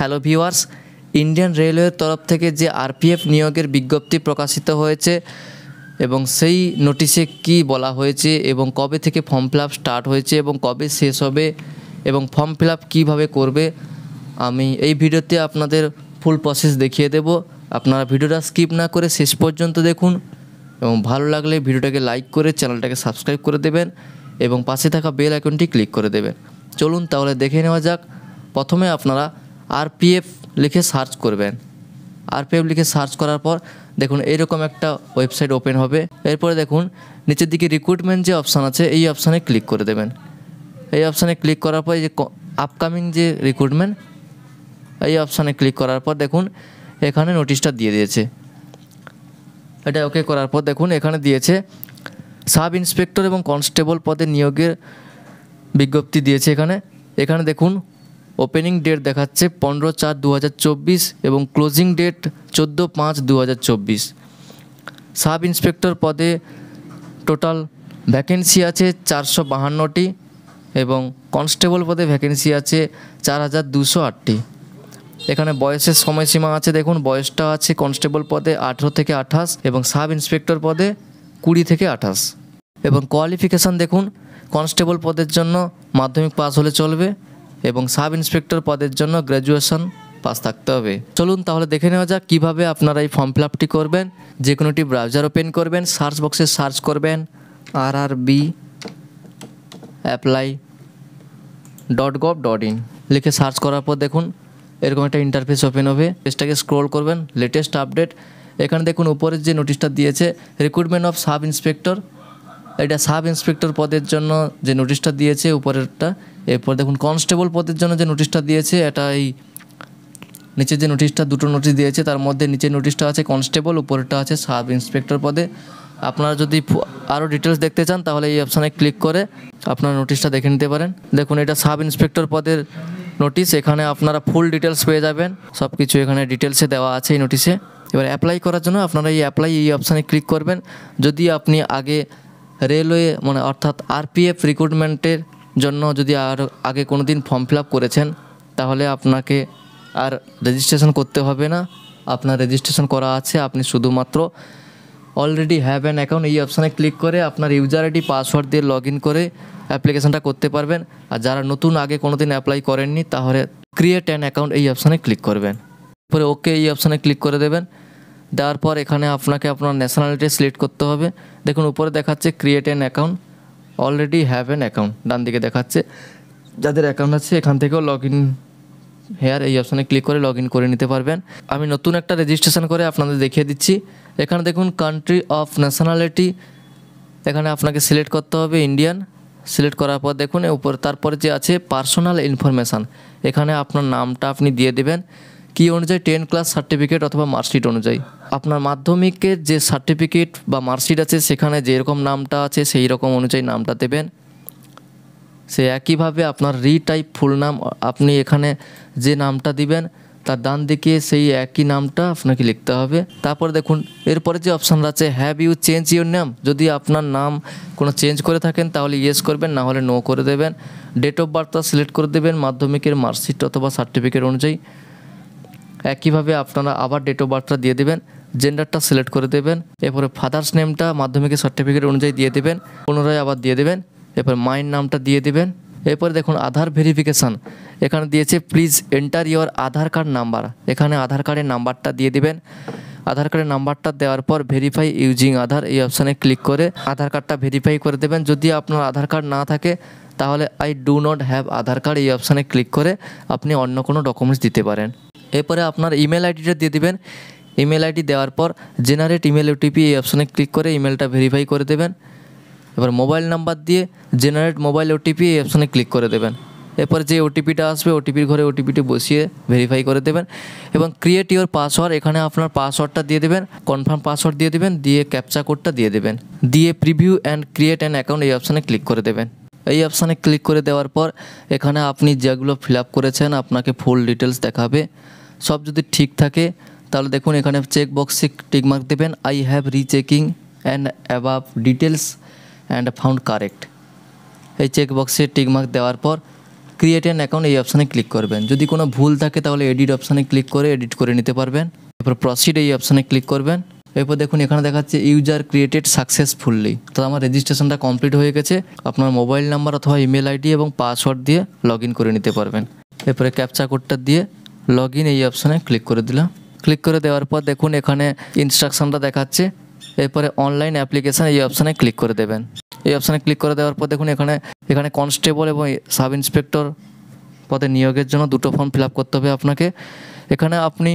Hello viewers, Indian রেলওয়ের তরফ থেকে যে আরপিএফ নিয়োগের বিজ্ঞপ্তি প্রকাশিত হয়েছে এবং সেই নোটিশে কি বলা হয়েছে এবং কবে থেকে ফর্ম ফিল আপ স্টার্ট হয়েছে এবং কবে শেষ হবে এবং ফর্ম ফিল আপ কীভাবে করবে, আমি এই ভিডিওতে আপনাদের ফুল প্রসেস দেখিয়ে দেব। আপনারা ভিডিওটা স্কিপ না করে শেষ পর্যন্ত দেখুন এবং ভালো লাগলে ভিডিওটাকে লাইক করে চ্যানেলটাকে সাবস্ক্রাইব করে দেবেন এবং পাশে থাকা বেল আইকনটি ক্লিক করে দেবেন। চলুন তাহলে দেখে নেওয়া যাক। প্রথমে আপনারা আরপিএফ লিখে সার্চ করবেন। আরপিএফ লিখে সার্চ করার পর দেখুন এইরকম একটা ওয়েবসাইট ওপেন হবে। এরপরে দেখুন নিচের দিকে রিক্রুটমেন্ট যে অপশান আছে এই অপশানে ক্লিক করে দেবেন। এই অপশানে ক্লিক করার পর যে আপকামিং যে রিক্রুটমেন্ট এই অপশানে ক্লিক করার পর দেখুন এখানে নোটিশটা দিয়ে দিয়েছে। এটা ওকে করার পর দেখুন এখানে দিয়েছে সাব ইন্সপেক্টর এবং কনস্টেবল পদে নিয়োগের বিজ্ঞপ্তি দিয়েছে। এখানে দেখুন ওপেনিং ডেট দেখাচ্ছে 15/4/2024 এবং ক্লোজিং ডেট 14/5/2024। সাব ইন্সপেক্টর পদে টোটাল ভ্যাকেন্সি আছে 452টি এবং কনস্টেবল পদে ভ্যাকেন্সি আছে 4208টি। এখানে বয়সের সময়সীমা আছে, দেখুন বয়সটা আছে কনস্টেবল পদে 18 থেকে 28 এবং সাব ইন্সপেক্টর পদে 20 থেকে 28 এবং কোয়ালিফিকেশান দেখুন কনস্টেবল পদের জন্য মাধ্যমিক পাস হলে চলবে এবং সাব ইন্সপেক্টর পদের জন্য গ্র্যাজুয়েশন পাস থাকতে হবে। চলুন তাহলে দেখে নেওয়া যাক কীভাবে আপনারা এই ফর্ম ফিল আপটি করবেন। যে কোনোটি ব্রাউজার ওপেন করবেন, সার্চ বক্সে সার্চ করবেন rrbapply.gov.in লিখে সার্চ করার পর দেখুন এরকম একটা ইন্টারফেস ওপেন হবে। পেজটাকে স্ক্রল করবেন, লেটেস্ট আপডেট। এখানে দেখুন উপরের যে নোটিশটা দিয়েছে রিক্রুটমেন্ট অফ সাব ইন্সপেক্টর, এটা সাব ইন্সপেক্টর পদের জন্য যে নোটিশটা দিয়েছে উপরেরটা। এরপর দেখুন কনস্টেবল পদের জন্য যে নোটিশটা দিয়েছে এটা এই নিচে যে নোটিশটা দুটো নোটিশ দিয়েছে তার মধ্যে নিচে নোটিশটা আছে কনস্টেবল, উপরেরটা আছে সাব ইন্সপেক্টর পদে। আপনারা যদি আরও ডিটেলস দেখতে চান তাহলে এই অপশানে ক্লিক করে আপনারা নোটিশটা দেখে নিতে পারেন। দেখুন এটা সাব ইন্সপেক্টর পদের নোটিশ, এখানে আপনারা ফুল ডিটেলস পেয়ে যাবেন, সব কিছু এখানে ডিটেলসে দেওয়া আছে এই নোটিশে। এবার অ্যাপ্লাই করার জন্য আপনারা এই অপশানে ক্লিক করবেন। যদি আপনি আগে রেলওয়ে অর্থাৎ আরপিএফ রিক্রুটমেন্টের জন্য যদি আগে কোনো দিন ফর্ম ফিল আপ করেছেন তাহলে আপনাকে আর রেজিস্ট্রেশন করতে হবে না। আপনার রেজিস্ট্রেশন করা আছে, আপনি শুধুমাত্র অলরেডি হ্যাভ অ্যান অ্যাকাউন্ট এই অপশানে ক্লিক করে আপনার ইউজার আইডি পাসওয়ার্ড দিয়ে লগ ইন করে অ্যাপ্লিকেশানটা করতে পারবেন। আর যারা নতুন আগে কোনো দিন অ্যাপ্লাই করেননি তাহলে ক্রিয়েট অ্যান অ্যাকাউন্ট এই অপশানে ক্লিক করবেন। পরে ওকে এই অপশানে ক্লিক করে দেবেন। দেওয়ার পর এখানে আপনাকে আপনার ন্যাশনালিটি সিলেক্ট করতে হবে। দেখুন উপরে দেখাচ্ছে create an account, already have an account ডান দিকে দেখাচ্ছে। যাদের অ্যাকাউন্ট আছে এখান থেকেও লগ ইন হেয়ার এই অপশানে ক্লিক করে লগ ইন করে নিতে পারবেন। আমি নতুন একটা রেজিস্ট্রেশন করে আপনাদের দেখিয়ে দিচ্ছি। এখানে দেখুন কান্ট্রি অফ ন্যাশনালিটি, এখানে আপনাকে সিলেক্ট করতে হবে ইন্ডিয়ান। সিলেক্ট করার পর দেখুন তারপরে যে আছে পার্সোনাল ইনফরমেশান, এখানে আপনার নামটা আপনি দিয়ে দেবেন কী অনুযায়ী 10 ক্লাস সার্টিফিকেট অথবা মার্কশিট অনুযায়ী। আপনার মাধ্যমিকের যে সার্টিফিকেট বা মার্কশিট আছে সেখানে যেরকম নামটা আছে সেই রকম অনুযায়ী নামটা দেবেন। সে একইভাবে আপনার রিটাইপ ফুল নাম আপনি এখানে যে নামটা দিবেন তার ডান দিকে সেই একই নামটা আপনাকে লিখতে হবে। তারপর দেখুন এরপরে যে অপশান আছে have you change your name, যদি আপনার নাম কোনো চেঞ্জ করে থাকেন তাহলে ইয়েস করবেন, না হলে নো করে দেবেন। ডেট অফ বার্থটা সিলেক্ট করে দেবেন মাধ্যমিকের মার্কশিট অথবা সার্টিফিকেট অনুযায়ী। একইভাবে আপনারা আবার ডেট অফ বার্থটা দিয়ে দেবেন, জেন্ডারটা সিলেক্ট করে দেবেন। এরপরে ফাদার্স নেমটা মাধ্যমিকের সার্টিফিকেট অনুযায়ী দিয়ে দেবেন, পুনরায় আবার দিয়ে দেবেন। এরপর মায়ের নামটা দিয়ে দেবেন। এরপরে দেখুন আধার ভেরিফিকেশান, এখানে দিয়েছে please enter your Aadhaar card number, এখানে আধার কার্ডের নাম্বারটা দিয়ে দিবেন। আধার কার্ডের নাম্বারটা দেওয়ার পর ভেরিফাই ইউজিং আধার এই অপশানে ক্লিক করে আধার কার্ডটা ভেরিফাই করে দেবেন। যদি আপনার আধার কার্ড না থাকে তাহলে I do not have Aadhaar card এই অপশানে ক্লিক করে আপনি অন্য কোনো ডকুমেন্টস দিতে পারেন। এরপরে আপনার ইমেল আইডিটা দিয়ে দেবেন। ইমেল আইডি দেওয়ার পর জেনারেট ইমেল ওটিপি এই অপশানে ক্লিক করে ইমেলটা ভেরিফাই করে দেবেন। এবার মোবাইল নাম্বার দিয়ে জেনারেট মোবাইল ওটিপি এই অপশানে ক্লিক করে দেবেন। এরপর যে ওটিপিটা আসবে ওটিপির ঘরে ওটিপিটি বসিয়ে ভেরিফাই করে দেবেন এবং ক্রিয়েট ইওর পাসওয়ার্ড, এখানে আপনার পাসওয়ার্ডটা দিয়ে দেবেন, কনফার্ম পাসওয়ার্ড দিয়ে দেবেন, দিয়ে ক্যাপচা কোডটা দিয়ে দেবেন, দিয়ে preview and create an account এই অপশানে ক্লিক করে দেবেন। এই অপশানে ক্লিক করে দেওয়ার পর এখানে আপনি যেগুলো ফিল আপ করেছেন আপনাকে ফুল ডিটেলস দেখাবে। সব যদি ঠিক থাকে তাহলে দেখুন এখানে চেক বক্সে টিকমার্ক দেবেন I have rechecking and above details and found correct. এই চেক বক্সে টিকমার্ক দেওয়ার পর ক্রিয়েট অ্যান অ্যাকাউন্ট এই অপশানে ক্লিক করবেন। যদি কোনো ভুল থাকে তাহলে এডিট অপশানে ক্লিক করে এডিট করে নিতে পারবেন। এরপর প্রসিড এই অপশানে ক্লিক করবেন। এরপর দেখুন এখানে দেখাচ্ছে ইউজার ক্রিয়েটেড সাকসেসফুলি, তো আমার রেজিস্ট্রেশনটা কমপ্লিট হয়ে গেছে। আপনার মোবাইল নাম্বার অথবা ইমেল আইডি এবং পাসওয়ার্ড দিয়ে লগ ইন করে নিতে পারবেন। এরপরে ক্যাপচা কোডটা দিয়ে লগ ইন এই অপশানে ক্লিক করে দিলাম। ক্লিক করে দেওয়ার পর দেখুন এখানে ইনস্ট্রাকশনটা দেখাচ্ছে। এরপরে অনলাইন অ্যাপ্লিকেশান এই অপশানে ক্লিক করে দেবেন। এই অপশানে ক্লিক করে দেওয়ার পর দেখুন এখানে কনস্টেবল এবং সাব ইন্সপেক্টর পদে নিয়োগের জন্য দুটো ফর্ম ফিল আপ করতে হবে আপনাকে। এখানে আপনি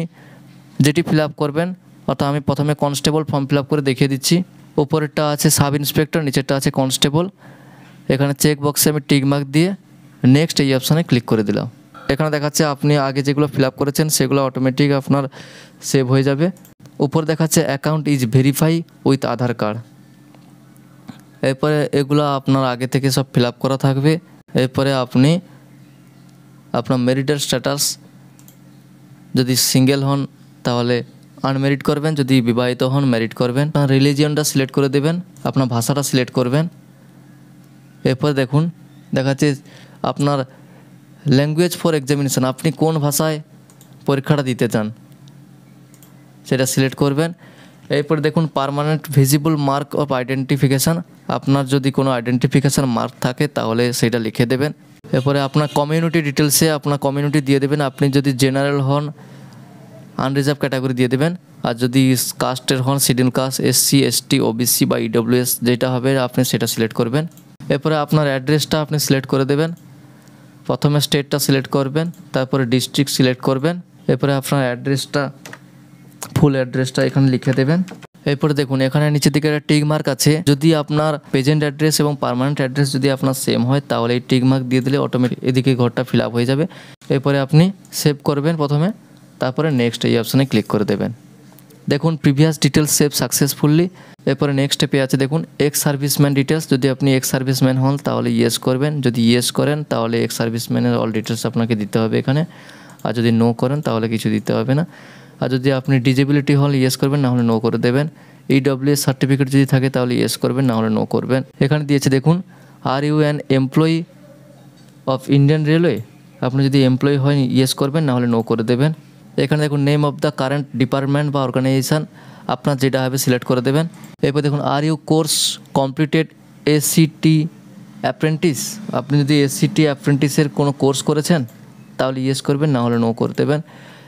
যেটি ফিল আপ করবেন, অর্থাৎ আমি প্রথমে কনস্টেবল ফর্ম ফিল আপ করে দেখিয়ে দিচ্ছি। উপরেরটা আছে সাব ইন্সপেক্টর, নিচেরটা আছে কনস্টেবল। এখানে চেক বক্সে আমি টিক মার্ক দিয়ে নেক্সট এই অপশানে ক্লিক করে দিলাম। এখানে দেখাচ্ছে আপনি আগে যেগুলো ফিল আপ করেছেন সেগুলো অটোমেটিক আপনার সেভ হয়ে যাবে। উপর দেখাচ্ছে account is verify with Aadhaar card. এরপরে এগুলো আপনার আগে থেকে সব ফিল আপ করা থাকবে। এরপরে আপনি আপনার মেরিটের স্ট্যাটাস, যদি সিঙ্গেল হন তাহলে আনমেরিড করবেন, যদি বিবাহিত হন ম্যারিড করবেন। আপনার রিলিজিয়নটা সিলেক্ট করে দেবেন, আপনার ভাষাটা সিলেক্ট করবেন। এরপর দেখুন দেখাচ্ছে আপনার ল্যাঙ্গুয়েজ ফর এক্সামিনেশান, আপনি কোন ভাষায় পরীক্ষাটা দিতে চান সেটা সিলেক্ট করবেন। এরপর দেখুন permanent visible mark of identification, আপনার যদি কোনো আইডেন্টিফিকেশান মার্ক থাকে তাহলে সেটা লিখে দেবেন। এরপরে আপনার কমিউনিটি ডিটেলসে আপনার কমিউনিটি দিয়ে দেবেন। আপনি যদি জেনারেল হন আনরিজার্ভ ক্যাটাগরি দিয়ে দেবেন, আর যদি কাস্টের হন schedule caste, SC ST OBC বা EWS যেটা হবে আপনি সেটা সিলেক্ট করবেন। এরপরে আপনার অ্যাড্রেসটা আপনি সিলেক্ট করে দেবেন। প্রথমে স্টেটটা সিলেক্ট করবেন, তারপরে ডিস্ট্রিক্ট সিলেক্ট করবেন। এরপরে আপনার অ্যাড্রেসটা, ফুল অ্যাড্রেসটা এখানে লিখে দেবেন। এরপরে দেখুন এখানে নিচের দিকে একটা টিক মার্ক আছে। যদি আপনার প্রেজেন্ট অ্যাড্রেস এবং পার্মানেন্ট অ্যাড্রেস যদি আপনার সেম হয় তাহলে এই টিক মার্ক দিয়ে দিলে অটোমেটিক এদিকে ঘরটা ফিল আপ হয়ে যাবে। এরপরে আপনি সেভ করবেন প্রথমে, তারপরে নেক্সট এই অপশানে ক্লিক করে দেবেন। দেখুন প্রিভিয়াস ডিটেলস সেভ সাকসেসফুলি। এরপরে নেক্সট স্টেপে আছে দেখুন এক্স সার্ভিসম্যান ডিটেলস, যদি আপনি এক্স সার্ভিসম্যান হন তাহলে ইয়েস করবেন, যদি ইয়েস করেন তাহলে এক্স সার্ভিসম্যানের অল ডিটেলস আপনাকে দিতে হবে এখানে, আর যদি নো করেন তাহলে কিছু দিতে হবে না। আর যদি আপনি ডিজেবিলিটি হলে ইয়েস করবেন, না হলে নো করে দেবেন। EWS সার্টিফিকেট যদি থাকে তাহলে ইয়েস করবেন, না হলে নো করবেন। এখানে দিয়েছে দেখুন are you an employee of Indian railway, আপনি যদি এমপ্লয়ি হয় ইয়েস করবেন, না হলে নো করে দেবেন। এখানে দেখুন name of the current department বা অর্গানাইজেশান আপনার যেটা হবে সিলেক্ট করে দেবেন। এরপর দেখুন are you course completed ACT apprentice, আপনি যদি ACT অ্যাপ্রেন্টিসের কোনো কোর্স করেছেন তাহলে ইয়েস করবেন, না হলে নো করে দেবেন।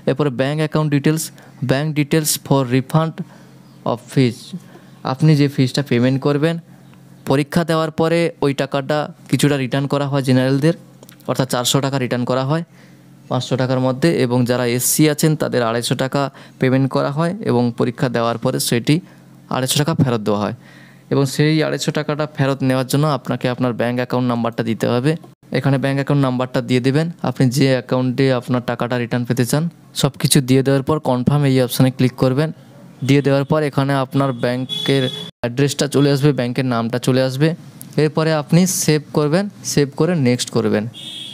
এরপরে bank account details, bank details for refund of fees, আপনি যে ফিজটা পেমেন্ট করবেন পরীক্ষা দেওয়ার পরে ওই টাকাটা কিছুটা রিটার্ন করা হয় জেনারেলদের, অর্থাৎ 400 টাকা রিটার্ন করা হয় 500 টাকার মধ্যে, এবং যারা SC আছেন তাদের 250 টাকা পেমেন্ট করা হয় এবং পরীক্ষা দেওয়ার পরে সেটি 250 টাকা ফেরত দেওয়া হয়। এবং সেই 250 টাকাটা ফেরত নেওয়ার জন্য আপনাকে আপনার ব্যাঙ্ক অ্যাকাউন্ট নাম্বারটা দিতে হবে। এখানে ব্যাঙ্ক অ্যাকাউন্ট নাম্বারটা দিয়ে দেবেন, আপনি যে অ্যাকাউন্টে আপনার টাকাটা রিটার্ন পেতে চান। সব কিছু দিয়ে দেওয়ার পর কনফার্ম এই অপশানে ক্লিক করবেন। দিয়ে দেওয়ার পর এখানে আপনার ব্যাংকের অ্যাড্রেসটা চলে আসবে, ব্যাংকের নামটা চলে আসবে। এরপরে আপনি সেভ করবেন, সেভ করে নেক্সট করবেন।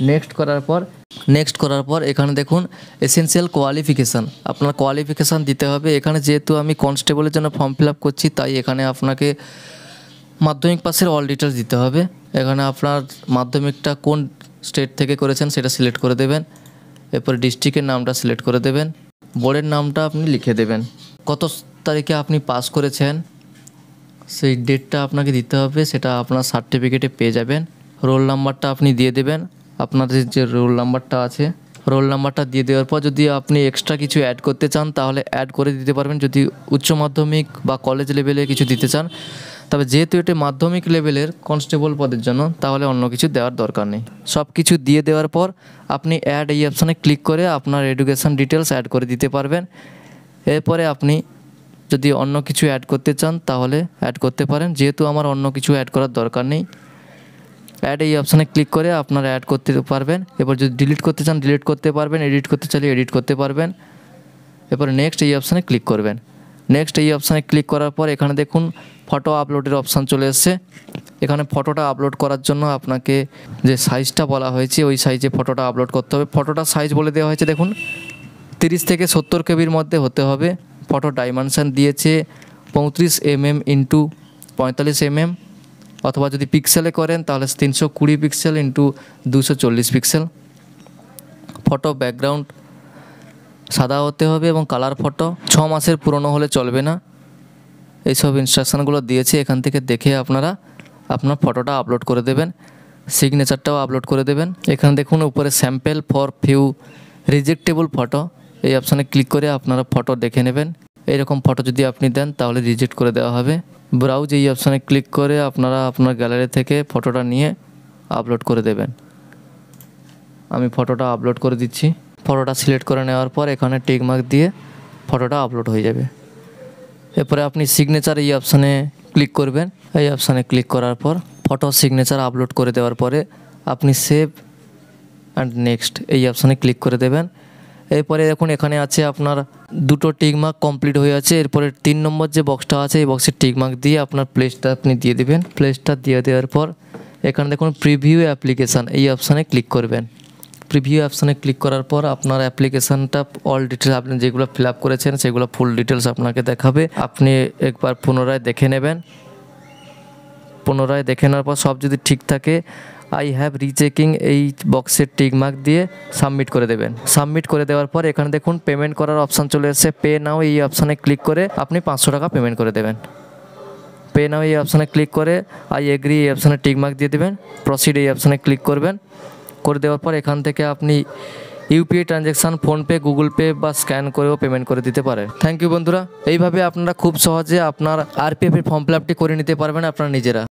নেক্সট করার পর এখানে দেখুন এসেনশিয়াল কোয়ালিফিকেশান, আপনার কোয়ালিফিকেশান দিতে হবে। এখানে যেহেতু আমি কনস্টেবলের জন্য ফর্ম ফিল আপ করছি তাই এখানে আপনাকে মাধ্যমিক পাসের অল ডিটেলস দিতে হবে। এখানে আপনার মাধ্যমিকটা কোন স্টেট থেকে করেছেন সেটা সিলেক্ট করে দেবেন। এরপরে ডিস্ট্রিক্টের নামটা সিলেক্ট করে দেবেন, বোর্ডের নামটা আপনি লিখে দেবেন, কত তারিখে আপনি পাস করেছেন সেই ডেটটা আপনাকে দিতে হবে, সেটা আপনার সার্টিফিকেটে পেয়ে যাবেন। রোল নাম্বারটা আপনি দিয়ে দেবেন, আপনাদের যে রোল নাম্বারটা আছে রোল নাম্বারটা দিয়ে দেওয়ার পর যদি আপনি এক্সট্রা কিছু অ্যাড করতে চান তাহলে অ্যাড করে দিতে পারবেন, যদি উচ্চ মাধ্যমিক বা কলেজ লেভেলে কিছু দিতে চান। তবে যেহেতু এটি মাধ্যমিক লেভেলের কনস্টেবল পদের জন্য তাহলে অন্য কিছু দেওয়ার দরকার নেই। সব কিছু দিয়ে দেওয়ার পর আপনি অ্যাড এই অপশানে ক্লিক করে আপনার এডুকেশান ডিটেলস অ্যাড করে দিতে পারবেন। এরপরে আপনি যদি অন্য কিছু অ্যাড করতে চান তাহলে অ্যাড করতে পারেন, যেহেতু আমার অন্য কিছু অ্যাড করার দরকার নেই। অ্যাড এই অপশানে ক্লিক করে আপনারা অ্যাড করতে পারবেন। এরপর যদি ডিলিট করতে চান ডিলিট করতে পারবেন, এডিট করতে চাইলে এডিট করতে পারবেন। এরপরে নেক্সট এই অপশানে ক্লিক করবেন। নেক্সট এই অপশানে ক্লিক করার পর এখানে দেখুন ফটো আপলোডের অপশান চলে এসেছে। এখানে ফটোটা আপলোড করার জন্য আপনাকে যে সাইজটা বলা হয়েছে ওই সাইজে ফটোটা আপলোড করতে হবে। ফটোটার সাইজ বলে দেওয়া হয়েছে দেখুন 30 থেকে 70 কেবির মধ্যে হতে হবে। ফটো ডাইমেনশান দিয়েছে 35 mm × 45 mm, অথবা যদি পিক্সেলে করেন তাহলে 320 pixel into 240 pixel. Photo background সাদা হতে হবে এবং কালার ফটো 6 মাসের পুরনো হলে চলবে না। এইসব ইনস্ট্রাকশানগুলো দিয়েছি, এখান থেকে দেখে আপনারা আপনার ফটোটা আপলোড করে দেবেন। সিগনেচারটাও আপলোড করে দেবেন। এখানে দেখুন উপরে স্যাম্পল ফর ফিউ রিজেক্টেবল ফটো, এই অপশানে ক্লিক করে আপনারা ফটো দেখে নেবেন। এইরকম ফটো যদি আপনি দেন তাহলে রিজেক্ট করে দেওয়া হবে। ব্রাউজ এই অপশানে ক্লিক করে আপনারা আপনার গ্যালারি থেকে ফটোটা নিয়ে আপলোড করে দেবেন। আমি ফটোটা আপলোড করে দিচ্ছি। ফটোটা সিলেক্ট করে নেওয়ার পর এখানে টিক মার্ক দিয়ে ফটোটা আপলোড হয়ে যাবে। এরপরে আপনি সিগনেচার এই অপশানে ক্লিক করবেন। এই অপশানে ক্লিক করার পর ফটো সিগনেচার আপলোড করে দেওয়ার পরে আপনি সেভ অ্যান্ড নেক্সট এই অপশানে ক্লিক করে দেবেন। এরপরে দেখুন এখানে আছে আপনার 2টো টিক মার্ক কমপ্লিট হয়ে আছে। এরপরে 3 নম্বর যে বক্সটা আছে এই বক্সে টিক মার্ক দিয়ে আপনার প্লেসটা আপনি দিয়ে দেবেন। প্লেসটা দিয়ে দেওয়ার পর এখানে দেখুন প্রিভিউ অ্যাপ্লিকেশান এই অপশানে ক্লিক করবেন। প্রিভিউ অপশানে ক্লিক করার পর আপনার অ্যাপ্লিকেশানটা অল ডিটেলস আপনি যেগুলো ফিল আপ করেছেন সেগুলো ফুল ডিটেলস আপনাকে দেখাবে। আপনি একবার পুনরায় দেখে নেবেন। পুনরায় দেখে নেওয়ার পর সব যদি ঠিক থাকে আই হ্যাভ রিচেকিং এই বক্সের টিক মার্ক দিয়ে সাবমিট করে দেবেন। সাবমিট করে দেওয়ার পর এখানে দেখুন পেমেন্ট করার অপশান চলে এসেছে। পে নাও এই অপশানে ক্লিক করে আপনি 500 টাকা পেমেন্ট করে দেবেন। পে নাও এই অপশানে ক্লিক করে আই এগ্রি এই অপশানে টিক মার্ক দিয়ে দেবেন। প্রসিড এই অপশানে ক্লিক করবেন। করে দেওয়ার পর এখান থেকে আপনি UPI transaction PhonePe, Google pay বা স্ক্যান করেও পেমেন্ট করে দিতে পারেন। থ্যাংক ইউ বন্ধুরা। এইভাবে আপনারা খুব সহজে আপনার আরপিএফের ফর্ম ফিল আপটি করে নিতে পারবেন আপনারা নিজেরা।